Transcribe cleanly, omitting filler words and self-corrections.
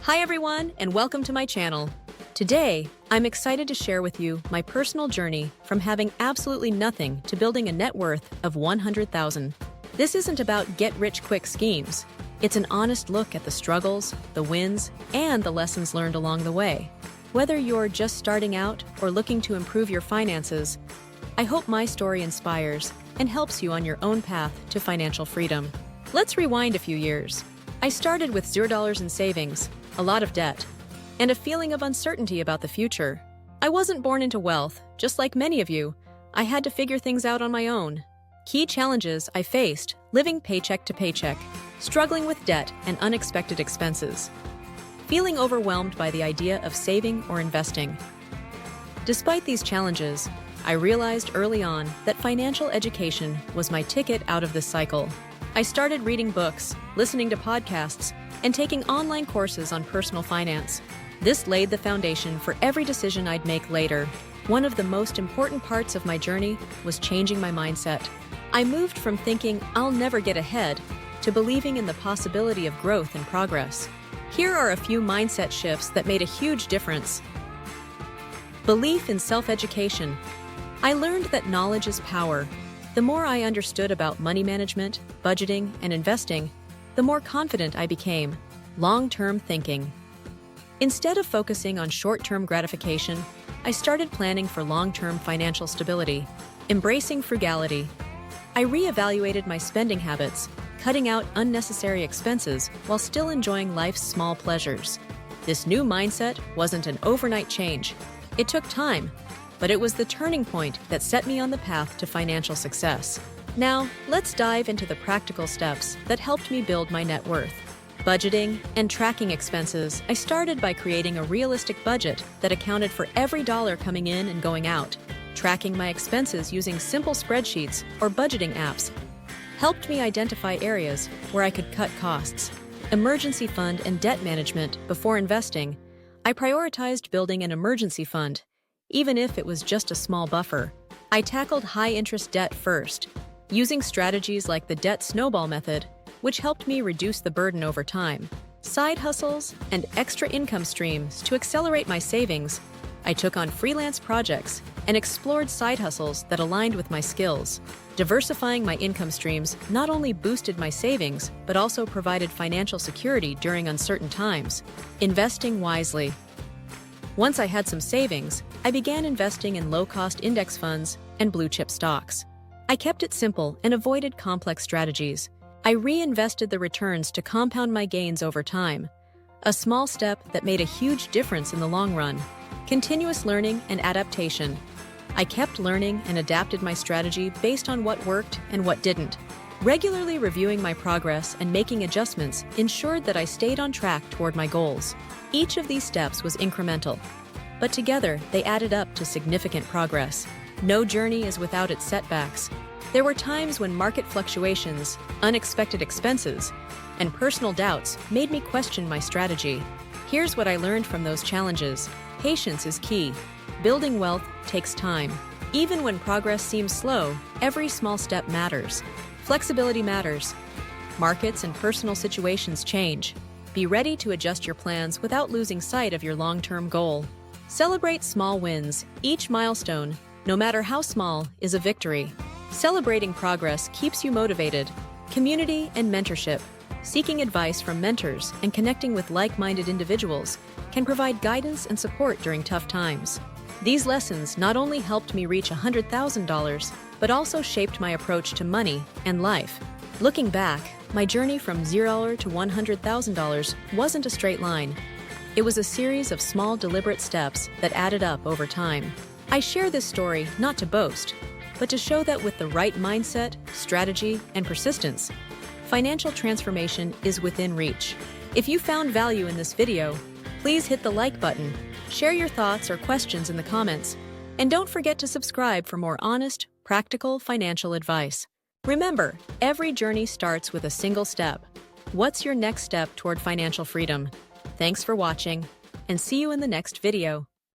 Hi everyone, and welcome to my channel. Today, I'm excited to share with you my personal journey from having absolutely nothing to building a net worth of $100,000. This isn't about get-rich-quick schemes. It's an honest look at the struggles, the wins, and the lessons learned along the way. Whether you're just starting out or looking to improve your finances, I hope my story inspires and helps you on your own path to financial freedom. Let's rewind a few years. I started with $0 in savings, a lot of debt, and a feeling of uncertainty about the future. I wasn't born into wealth, just like many of you. I had to figure things out on my own. Key challenges I faced: living paycheck to paycheck, struggling with debt and unexpected expenses, feeling overwhelmed by the idea of saving or investing. Despite these challenges, I realized early on that financial education was my ticket out of this cycle. I started reading books, listening to podcasts, and taking online courses on personal finance. This laid the foundation for every decision I'd make later. One of the most important parts of my journey was changing my mindset. I moved from thinking I'll never get ahead to believing in the possibility of growth and progress. Here are a few mindset shifts that made a huge difference. Belief in self-education. I learned that knowledge is power. The more I understood about money management, budgeting, and investing, the more confident I became. Long-term thinking. Instead of focusing on short-term gratification, I started planning for long-term financial stability. Embracing frugality. I reevaluated my spending habits, cutting out unnecessary expenses while still enjoying life's small pleasures. This new mindset wasn't an overnight change. It took time, but it was the turning point that set me on the path to financial success. Now, let's dive into the practical steps that helped me build my net worth. Budgeting and tracking expenses. I started by creating a realistic budget that accounted for every dollar coming in and going out. Tracking my expenses using simple spreadsheets or budgeting apps helped me identify areas where I could cut costs. Emergency fund and debt management. Before investing, I prioritized building an emergency fund, even if it was just a small buffer. I tackled high-interest debt first, using strategies like the debt snowball method, which helped me reduce the burden over time. Side hustles and extra income streams. To accelerate my savings, I took on freelance projects and explored side hustles that aligned with my skills. Diversifying my income streams not only boosted my savings, but also provided financial security during uncertain times. Investing wisely. Once I had some savings, I began investing in low-cost index funds and blue-chip stocks. I kept it simple and avoided complex strategies. I reinvested the returns to compound my gains over time. A small step that made a huge difference in the long run. Continuous learning and adaptation. I kept learning and adapted my strategy based on what worked and what didn't. Regularly reviewing my progress and making adjustments ensured that I stayed on track toward my goals. Each of these steps was incremental, but together they added up to significant progress. No journey is without its setbacks. There were times when market fluctuations, unexpected expenses, and personal doubts made me question my strategy. Here's what I learned from those challenges. Patience is key. Building wealth takes time. Even when progress seems slow, every small step matters. Flexibility matters. Markets and personal situations change. Be ready to adjust your plans without losing sight of your long-term goal. Celebrate small wins. Each milestone, no matter how small, is a victory. Celebrating progress keeps you motivated. Community and mentorship. Seeking advice from mentors and connecting with like-minded individuals can provide guidance and support during tough times. These lessons not only helped me reach $100,000, but also shaped my approach to money and life. Looking back, my journey from $0 to $100,000 wasn't a straight line. It was a series of small, deliberate steps that added up over time. I share this story not to boast, but to show that with the right mindset, strategy, and persistence, financial transformation is within reach. If you found value in this video, please hit the like button, share your thoughts or questions in the comments, and don't forget to subscribe for more honest, practical financial advice. Remember, every journey starts with a single step. What's your next step toward financial freedom? Thanks for watching, and see you in the next video.